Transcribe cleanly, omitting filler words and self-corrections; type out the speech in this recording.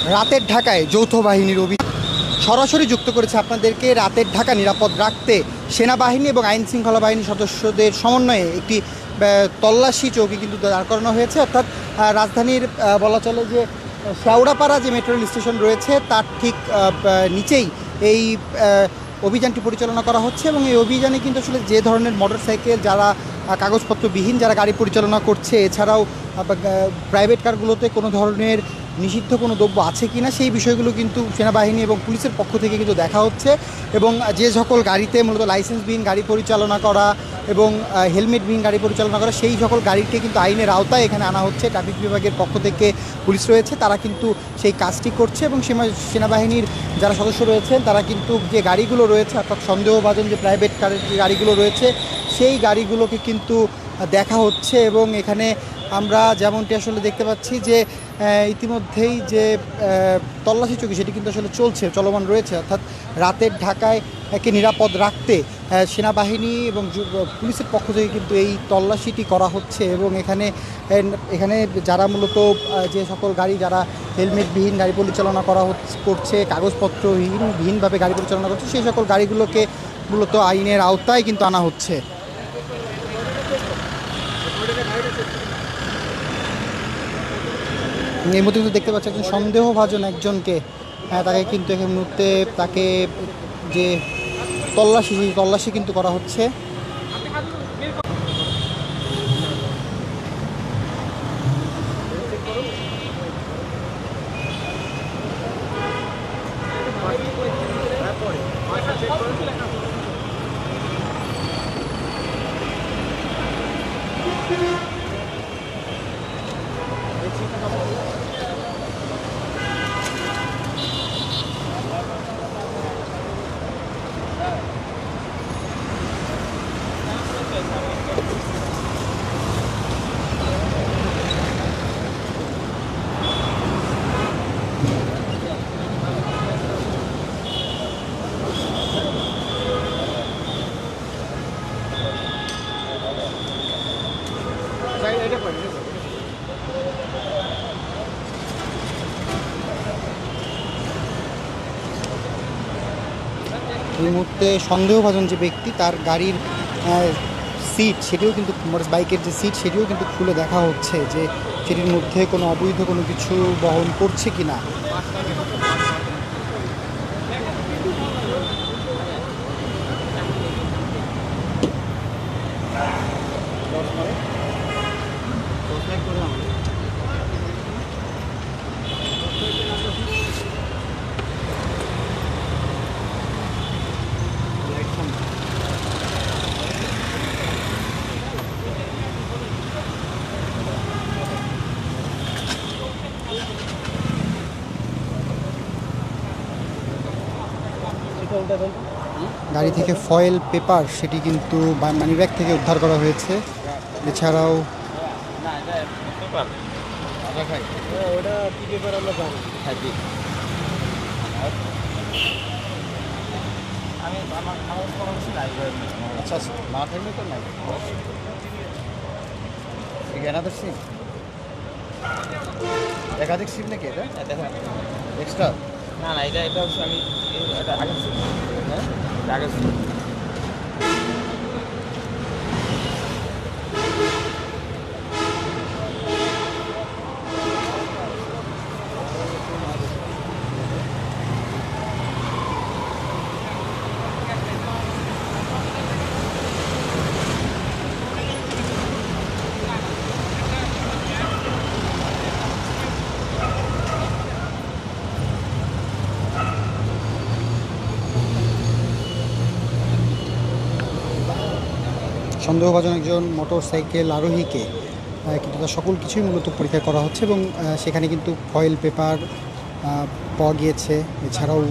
রাতের ঢাকায় যৌথ বাহিনীর সরাসরি যুক্ত করেছে আপনাদেরকে। রাতের ঢাকা নিরাপদ রাখতে সেনাবাহিনী এবং আইন শৃঙ্খলা বাহিনীর সদস্যদের সমন্বয়ে একটি তল্লাশি চৌকি কিন্তু দাঁড় করানো হয়েছে। অর্থাৎ রাজধানীর বলা চলে যে শেওড়াপাড়া যে মেট্রো রেল স্টেশন রয়েছে তার ঠিক নিচেই এই অভিযানটি পরিচালনা করা হচ্ছে। এবং এই অভিযানে কিন্তু আসলে যে ধরনের মোটরসাইকেল যারা কাগজপত্রবিহীন যারা গাড়ি পরিচালনা করছে, এছাড়াও প্রাইভেট কারগুলোতে কোনো ধরনের নিষিদ্ধ কোনো দ্রব্য আছে কি না সেই বিষয়গুলো কিন্তু সেনাবাহিনী এবং পুলিশের পক্ষ থেকে কিন্তু দেখা হচ্ছে। এবং যে সকল গাড়িতে মূলত লাইসেন্সবিহীন গাড়ি পরিচালনা করা এবং হেলমেটবিহীন গাড়ি পরিচালনা করা সেই সকল গাড়িকে কিন্তু আইনের আওতায় এখানে আনা হচ্ছে। ট্রাফিক বিভাগের পক্ষ থেকে পুলিশ রয়েছে, তারা কিন্তু সেই কাজটি করছে। এবং সেনাবাহিনীর যারা সদস্য রয়েছেন তারা কিন্তু যে গাড়িগুলো রয়েছে অর্থাৎ সন্দেহভাজন যে প্রাইভেট কারের যে গাড়িগুলো রয়েছে সেই গাড়িগুলোকে কিন্তু দেখা হচ্ছে। এবং এখানে আমরা যেমনটি আসলে দেখতে পাচ্ছি যে ইতিমধ্যেই যে তল্লাশি চৌকি সেটি কিন্তু আসলে চলমান রয়েছে। অর্থাৎ রাতের ঢাকায় একে নিরাপদ রাখতে সেনাবাহিনী এবং পুলিশের পক্ষ থেকে কিন্তু এই তল্লাশিটি করা হচ্ছে। এবং এখানে যারা যে সকল গাড়ি যারা হেলমেটবিহীন গাড়ি পরিচালনা করছে, কাগজপত্রহীনভাবে গাড়ি পরিচালনা করছে সেই সকল গাড়িগুলোকে মূলত আইনের আওতায় কিন্তু আনা হচ্ছে। এই মধ্যে কিন্তু দেখতে পাচ্ছি একজন সন্দেহভাজন একজনকে তাকে কিন্তু এই মুহূর্তে তাকে যে তল্লাশি কিন্তু করা হচ্ছে। এই মুহূর্তে সন্দেহভাজন যে ব্যক্তি তার গাড়ির সিট সেটিও কিন্তু বাইকের যে সিট সেটিও কিন্তু খুলে দেখা হচ্ছে যে সেটির মধ্যে কোনো অবৈধ কোনো কিছু বহন করছে কি না। গাড়ি থেকে ফয়েল পেপার সেটি কিন্তু মানিব্যাগ থেকে উদ্ধার করা হয়েছে। এছাড়াও আচ্ছা না থাকলে তো নাই এনাদের সিম একাধিক সিম নাকি এটা এক্সট্রা না এটা হচ্ছে আমি এটা আগে ছিল হ্যাঁ আগে ছিল। সন্দেহভাজন একজন মোটরসাইকেল আরোহীকে কিন্তু তার সকল কিছুই মূলত পরীক্ষা করা হচ্ছে। এবং সেখানে কিন্তু ফয়েল পেপার পাওয়া গিয়েছে। এছাড়াও